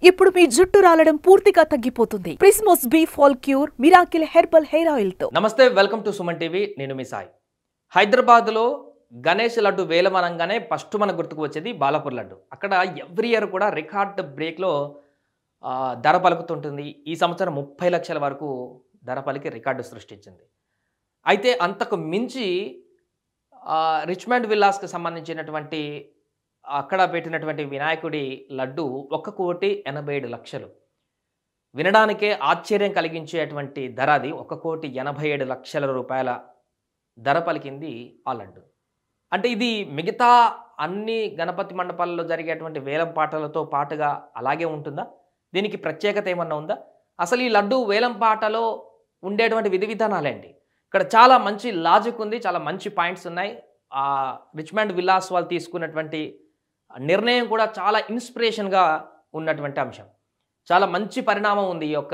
ఇప్పుడు మీ జుట్టు రాలడం పూర్తిగా తగ్గిపోతుంది. ప్రిస్మోస్ B fall cure miracle herbal hair oil తో. నమస్తే, వెల్కమ్ టు సుమన్ టీవీ. నేను మీ సాయి. హైదరాబాద్లో గణేష్ లడ్డు వేలమనంగానే ఫస్ట్ మనకు గుర్తుకు వచ్చేది బాలాపూర్ లడ్డు. అక్కడ ఎవ్రీ ఇయర్ కూడా రికార్డ్ బ్రేక్లో ధర పలుకుతుంటుంది. ఈ సంవత్సరం 30 లక్షల వరకు ధర పలికి రికార్డు సృష్టించింది. అయితే అంతకు మించి రిచ్మండ్ విల్లాస్కి సంబంధించినటువంటి అక్కడ పెట్టినటువంటి వినాయకుడి లడ్డు 1,87,00,000. వినడానికే ఆశ్చర్యం కలిగించేటువంటి ధర అది. 1,87,00,000 రూపాయల ధర పలికింది ఆ లడ్డు. అంటే ఇది మిగతా అన్ని గణపతి మండపాలలో జరిగేటువంటి వేలం పాటలతో పాటుగా అలాగే ఉంటుందా? దీనికి ప్రత్యేకత ఏమన్నా ఉందా? అసలు ఈ లడ్డు వేలం పాటలో ఉండేటువంటి విధి విధానాలేంటి? ఇక్కడ చాలా మంచి లాజిక్ ఉంది, చాలా మంచి పాయింట్స్ ఉన్నాయి. రిచ్మండ్ విల్లాస్ వాళ్ళు తీసుకున్నటువంటి నిర్ణయం కూడా చాలా ఇన్స్పిరేషన్గా ఉన్నటువంటి అంశం. చాలా మంచి పరిణామం ఉంది ఈ యొక్క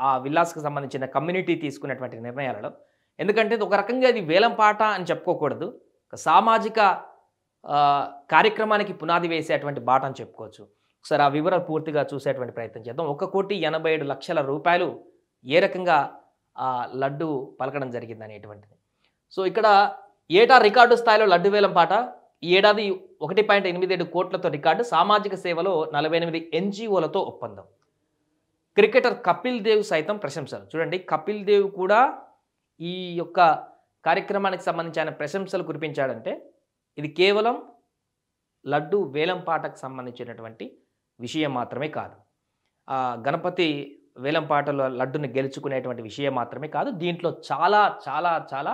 ఆ విల్లాస్కి సంబంధించిన కమ్యూనిటీ తీసుకున్నటువంటి నిర్ణయాలలో. ఎందుకంటే ఒక రకంగా ఇది వేలం పాట అని చెప్పుకోకూడదు, ఒక సామాజిక కార్యక్రమానికి పునాది వేసేటువంటి బాట అని చెప్పుకోవచ్చు. ఒకసారి ఆ వివరాలు పూర్తిగా చూసేటువంటి ప్రయత్నం చేద్దాం. 1,87,00,000 రూపాయలు ఏ రకంగా లడ్డు పలకడం జరిగింది అనేటువంటిది. సో ఇక్కడ ఏటా రికార్డు స్థాయిలో లడ్డు వేలం పాట. ఈ ఏడాది 1.87 కోట్లతో రికార్డు. సామాజిక సేవలో 48 NGOలతో ఒప్పందం. క్రికెటర్ కపిల్ దేవ్ సైతం ప్రశంసలు. చూడండి, కపిల్ దేవ్ కూడా ఈ యొక్క కార్యక్రమానికి సంబంధించిన ప్రశంసలు కురిపించాడంటే ఇది కేవలం లడ్డు వేలం పాటకు సంబంధించినటువంటి విషయం మాత్రమే కాదు. గణపతి వేలం పాటలో లడ్డుని గెలుచుకునేటువంటి విషయం మాత్రమే కాదు, దీంట్లో చాలా చాలా చాలా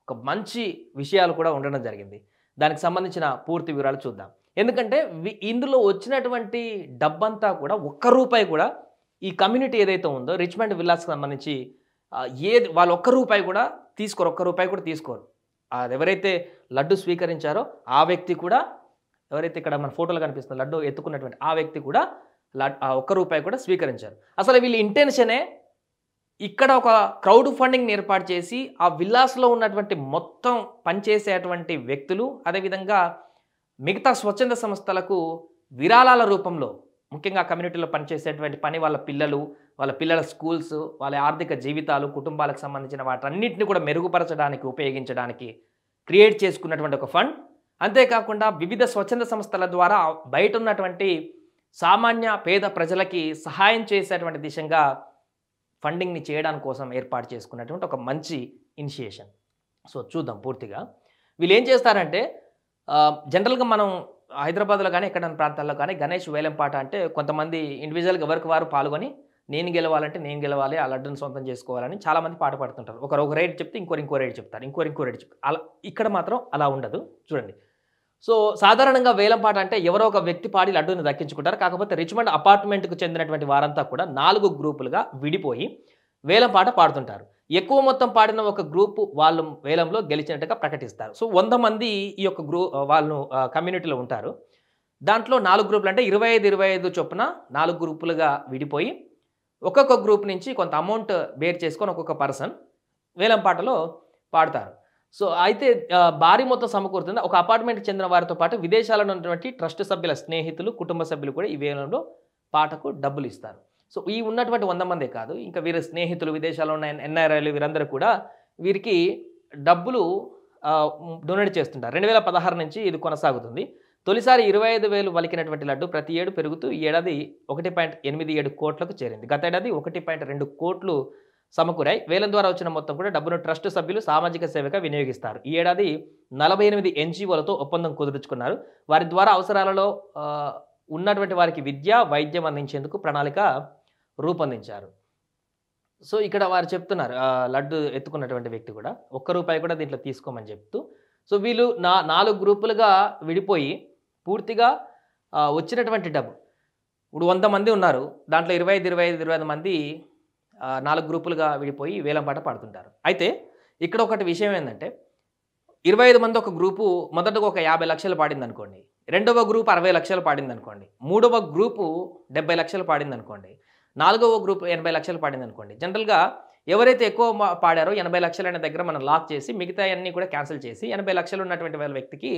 ఒక మంచి విషయాలు కూడా ఉండడం జరిగింది. దానికి సంబంధించిన పూర్తి వివరాలు చూద్దాం. ఎందుకంటే ఇందులో వచ్చినటువంటి డబ్బంతా కూడా ₹1 కూడా ఈ కమ్యూనిటీ ఏదైతే ఉందో రిచ్మండ్ విల్లాస్కి సంబంధించి ఏది వాళ్ళు ₹1 కూడా తీసుకోరు, ₹1 కూడా తీసుకోరు. అది ఎవరైతే లడ్డు స్వీకరించారో ఆ వ్యక్తి కూడా, ఎవరైతే ఇక్కడ మన ఫోటోలో కనిపిస్తున్న లడ్డు ఎత్తుకున్నటువంటి ఆ వ్యక్తి కూడా ₹1 కూడా స్వీకరించారు. అసలు వీళ్ళ ఇంటెన్షనే ఇక్కడ ఒక క్రౌడ్ ఫండింగ్ని ఏర్పాటు చేసి ఆ విల్లాస్లో ఉన్నటువంటి మొత్తం పనిచేసేటువంటి వ్యక్తులు, అదేవిధంగా మిగతా స్వచ్ఛంద సంస్థలకు విరాళాల రూపంలో, ముఖ్యంగా కమ్యూనిటీలో పనిచేసేటువంటి వాళ్ళ పిల్లలు, వాళ్ళ పిల్లల స్కూల్స్, వాళ్ళ ఆర్థిక జీవితాలు, కుటుంబాలకు సంబంధించిన వాటన్నిటిని కూడా మెరుగుపరచడానికి ఉపయోగించడానికి క్రియేట్ చేసుకున్నటువంటి ఒక ఫండ్. అంతేకాకుండా వివిధ స్వచ్ఛంద సంస్థల ద్వారా బయట ఉన్నటువంటి సామాన్య పేద ప్రజలకి సహాయం చేసేటువంటి దిశగా ఫండింగ్ని చేయడానికి కోసం ఏర్పాటు చేసుకున్నటువంటి ఒక మంచి ఇనిషియేషన్. సో చూద్దాం పూర్తిగా. వీళ్ళు ఏం చేస్తారంటే జనరల్గా మనం హైదరాబాద్లో కానీ ఎక్కడైనా ప్రాంతాల్లో కానీ గణేష్ వేలం పాట అంటే కొంతమంది ఇండివిజువల్గా ఎవరికి వారు పాల్గొని నేను గెలవాలంటే నేను గెలవాలి, ఆ లడ్డును సొంతం చేసుకోవాలని చాలామంది పాట పాడుతుంటారు. ఒక రేట్ చెప్తే ఇంకో రేట్ చెప్తారు, ఇంకో రేట్ చెప్తారు. అలా ఇక్కడ మాత్రం అలా ఉండదు. చూడండి, సో సాధారణంగా వేలం పాట అంటే ఎవరో ఒక వ్యక్తి పాడి లడ్డూని దక్కించుకుంటారు. కాకపోతే రిచ్మండ్ అపార్ట్మెంట్కు చెందినటువంటి వారంతా కూడా 4 గ్రూపులుగా విడిపోయి వేలం పాట పాడుతుంటారు. ఎక్కువ మొత్తం పాడిన ఒక గ్రూపు వాళ్ళు వేలంలో గెలిచినట్టుగా ప్రకటిస్తారు. సో 100 మంది ఈ యొక్క వాళ్ళు కమ్యూనిటీలో ఉంటారు. దాంట్లో 4 గ్రూపులు అంటే 25 చొప్పున 4 గ్రూపులుగా విడిపోయి ఒక్కొక్క గ్రూప్ నుంచి కొంత అమౌంట్ బేర్ చేసుకొని ఒక్కొక్క పర్సన్ వేలం పాటలో పాడతారు. సో అయితే భారీ మొత్తం సమకూరుతుంది. ఒక అపార్ట్మెంట్కి చెందిన వారితో పాటు విదేశాలలో ఉన్నటువంటి ట్రస్ట్ సభ్యుల స్నేహితులు, కుటుంబ సభ్యులు కూడా ఈ వేలంలో పాటకు డబ్బులు ఇస్తారు. సో ఈ ఉన్నటువంటి 100 మందే కాదు, ఇంకా వీరి స్నేహితులు, విదేశాల్లో ఉన్న NRIలు, వీరందరూ కూడా వీరికి డబ్బులు డొనేట్ చేస్తుంటారు. 2016 నుంచి ఇది కొనసాగుతుంది. తొలిసారి 25,000 వలికినటువంటి లడ్డు ప్రతి ఏడు పెరుగుతూ ఈ ఏడాది 1.87 కోట్లకు చేరింది. గత ఏడాది 1.2 కోట్లు సమకూరాయి. వేలం ద్వారా వచ్చిన మొత్తం కూడా డబ్బును ట్రస్ట్ సభ్యులు సామాజిక సేవగా వినియోగిస్తారు. ఈ ఏడాది 48 NGOలతో ఒప్పందం కుదుర్చుకున్నారు. వారి ద్వారా అవసరాలలో ఉన్నటువంటి వారికి విద్య, వైద్యం అందించేందుకు ప్రణాళిక రూపొందించారు. సో ఇక్కడ వారు చెప్తున్నారు, లడ్డు ఎత్తుకున్నటువంటి వ్యక్తి కూడా ₹1 కూడా దీంట్లో తీసుకోమని చెప్తూ. సో వీళ్ళు 4 గ్రూపులుగా విడిపోయి పూర్తిగా వచ్చినటువంటి డబ్బు, ఇప్పుడు 100 మంది ఉన్నారు, దాంట్లో 25 మంది 4 గ్రూపులుగా విడిపోయి వేలం పాట పాడుతుంటారు. అయితే ఇక్కడ ఒకటి విషయం ఏంటంటే 25 మంది ఒక గ్రూపు మొదటగా ఒక 50 లక్షలు పాడింది అనుకోండి, రెండవ గ్రూప్ 60 లక్షలు పాడింది అనుకోండి, మూడవ గ్రూపు 70 లక్షలు పాడింది అనుకోండి, నాలుగవ గ్రూప్ 80 లక్షలు పాడింది అనుకోండి. జనరల్గా ఎవరైతే ఎక్కువ పాడారో 80 లక్షలు అనే దగ్గర మనం లాక్ చేసి మిగతా అన్నీ కూడా క్యాన్సిల్ చేసి 80 లక్షలు ఉన్నటువంటి వాళ్ళ వ్యక్తికి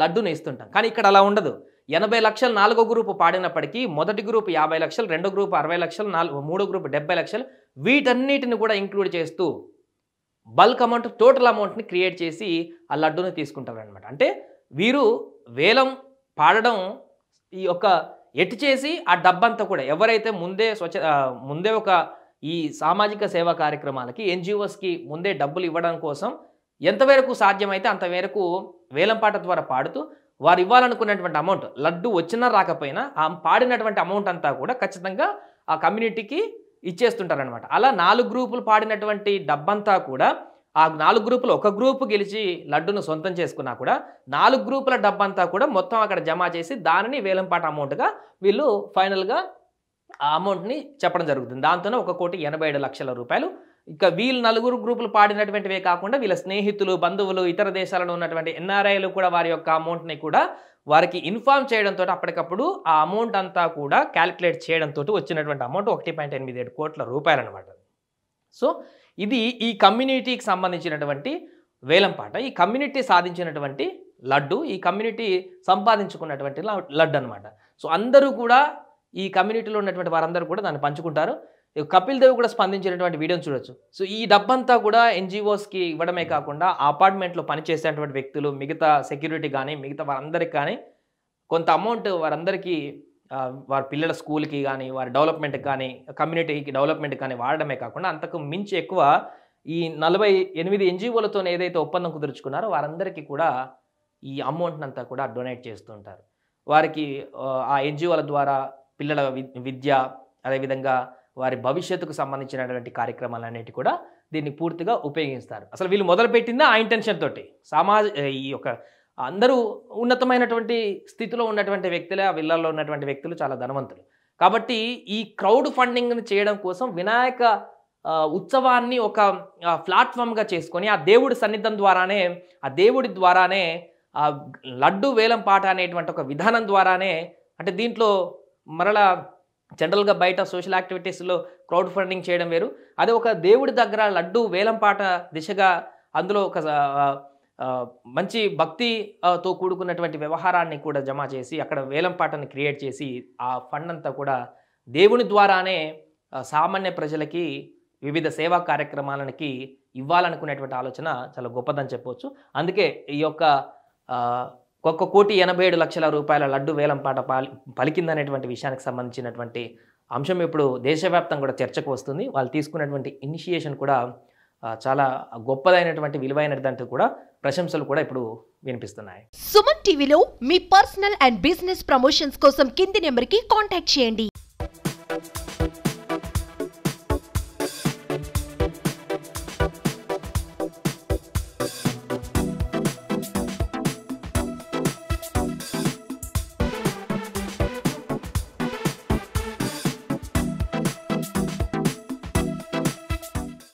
లడ్డుని ఇస్తుంటాం. కానీ ఇక్కడ అలా ఉండదు. 80 లక్షలు 4వ గ్రూపు పాడినప్పటికీ మొదటి గ్రూప్ 50 లక్షలు, రెండో గ్రూప్ 60 లక్షలు, మూడో గ్రూప్ 70 లక్షలు, వీటన్నిటిని కూడా ఇంక్లూడ్ చేస్తూ బల్క్ అమౌంట్, టోటల్ అమౌంట్ని క్రియేట్ చేసి ఆ లడ్డూని తీసుకుంటారు అనమాట. అంటే వీరు వేలం పాడడం ఈ యొక్క ఎటు చేసి ఆ డబ్బంతా కూడా ఎవరైతే ముందే ఒక ఈ సామాజిక సేవా కార్యక్రమాలకి ఎన్జిఓస్కి ముందే డబ్బులు ఇవ్వడం కోసం ఎంతవరకు సాధ్యమైతే అంతవరకు వేలంపాట ద్వారా పాడుతూ వారు ఇవ్వాలనుకున్నటువంటి అమౌంట్ లడ్డు వచ్చినా రాకపోయినా ఆ పాడినటువంటి అమౌంట్ అంతా కూడా ఖచ్చితంగా ఆ కమ్యూనిటీకి ఇచ్చేస్తుంటారనమాట. అలా 4 గ్రూపులు పాడినటువంటి డబ్బంతా కూడా ఆ 4 గ్రూపులు ఒక గ్రూపు గెలిచి లడ్డును సొంతం చేసుకున్నా కూడా 4 గ్రూపుల డబ్బంతా కూడా మొత్తం అక్కడ జమ చేసి దానిని వేలంపాట అమౌంట్గా వీళ్ళు ఫైనల్గా ఆ అమౌంట్ని చెప్పడం జరుగుతుంది. దాంతోనే 1,87,00,000 రూపాయలు. ఇక వీళ్ళు 4 గ్రూపులు పాడినటువంటివే కాకుండా వీళ్ళ స్నేహితులు, బంధువులు, ఇతర దేశాలలో ఉన్నటువంటి ఎన్ఆర్ఐలు కూడా వారి యొక్క అమౌంట్ని కూడా వారికి ఇన్ఫార్మ్ చేయడంతో అప్పటికప్పుడు ఆ అమౌంట్ అంతా కూడా క్యాలిక్యులేట్ చేయడంతో వచ్చినటువంటి అమౌంట్ 1.87 కోట్ల రూపాయలు అనమాట. సో ఇది ఈ కమ్యూనిటీకి సంబంధించినటువంటి వేలంపాట. ఈ కమ్యూనిటీ సాధించినటువంటి లడ్డు, ఈ కమ్యూనిటీ సంపాదించుకున్నటువంటి లడ్డు అనమాట. సో అందరూ కూడా ఈ కమ్యూనిటీలో ఉన్నటువంటి వారందరూ కూడా దాన్ని పంచుకుంటారు. కపిల్ దేవ్ కూడా స్పందించినటువంటి వీడియోని చూడొచ్చు. సో ఈ డబ్బంతా కూడా ఎన్జిఓస్కి ఇవ్వడమే కాకుండా ఆ అపార్ట్మెంట్లో పనిచేసేటువంటి వ్యక్తులు, మిగతా సెక్యూరిటీ కానీ మిగతా వారందరికీ కానీ కొంత అమౌంట్ వారందరికీ వారి పిల్లల స్కూల్కి కానీ వారి డెవలప్మెంట్కి కానీ కమ్యూనిటీకి డెవలప్మెంట్కి కానీ వాడడమే కాకుండా అంతకు మించి ఎక్కువ ఈ 48 ఎన్జిఓలతో ఏదైతే ఒప్పందం కుదుర్చుకున్నారో వారందరికీ కూడా ఈ అమౌంట్ని అంతా కూడా డొనేట్ చేస్తుంటారు. వారికి ఆ ఎన్జిఓల ద్వారా పిల్లల విద్య, అదేవిధంగా వారి భవిష్యత్తుకు సంబంధించినటువంటి కార్యక్రమాలన్నిటి కూడా దీన్ని పూర్తిగా ఉపయోగిస్తారు. అసలు వీళ్ళు మొదలుపెట్టిందా ఆ ఇంటెన్షన్ తోటి. ఈ యొక్క అందరూ ఉన్నతమైనటువంటి స్థితిలో ఉన్నటువంటి వ్యక్తులే, ఆ విల్లాల్లో ఉన్నటువంటి వ్యక్తులు చాలా ధనవంతులు. కాబట్టి ఈ క్రౌడ్ ఫండింగ్ని చేయడం కోసం వినాయక ఉత్సవాన్ని ఒక ప్లాట్ఫామ్గా చేసుకొని ఆ దేవుడి సన్నిధం ద్వారానే, ఆ దేవుడి ద్వారానే ఆ లడ్డు వేలం పాట అనేటువంటి ఒక విధానం ద్వారానే, అంటే దీంట్లో మరలా జనరల్గా బయట సోషల్ యాక్టివిటీస్లో క్రౌడ్ ఫండింగ్ చేయడం వేరు, అదే ఒక దేవుడి దగ్గర లడ్డు వేలంపాట దిశగా అందులో ఒక మంచి భక్తితో కూడుకున్నటువంటి వ్యవహారాన్ని కూడా జమ చేసి అక్కడ వేలంపాటని క్రియేట్ చేసి ఆ ఫండ్ అంతా కూడా దేవుని ద్వారానే సామాన్య ప్రజలకి వివిధ సేవా కార్యక్రమాలకి ఇవ్వాలనుకునేటువంటి ఆలోచన చాలా గొప్పదని చెప్పవచ్చు. అందుకే ఈ యొక్క 1,87,00,000 రూపాయల లడ్డు వేలంపాట పలికిందనేటువంటి విషయానికి సంబంధించినటువంటి అంశం ఇప్పుడు దేశవ్యాప్తంగా కూడా చర్చకు వస్తుంది. వాళ్ళు తీసుకున్నటువంటి ఇనిషియేషన్ కూడా చాలా గొప్పదైనటువంటి విలువైనదంటూ కూడా ప్రశంసలు కూడా ఇప్పుడు వినిపిస్తున్నాయి. సుమన్ టీవీలో మీ పర్సనల్ అండ్ బిజినెస్ ప్రమోషన్స్ కోసం కింది నెంబర్కి కాంటాక్ట్ చేయండి.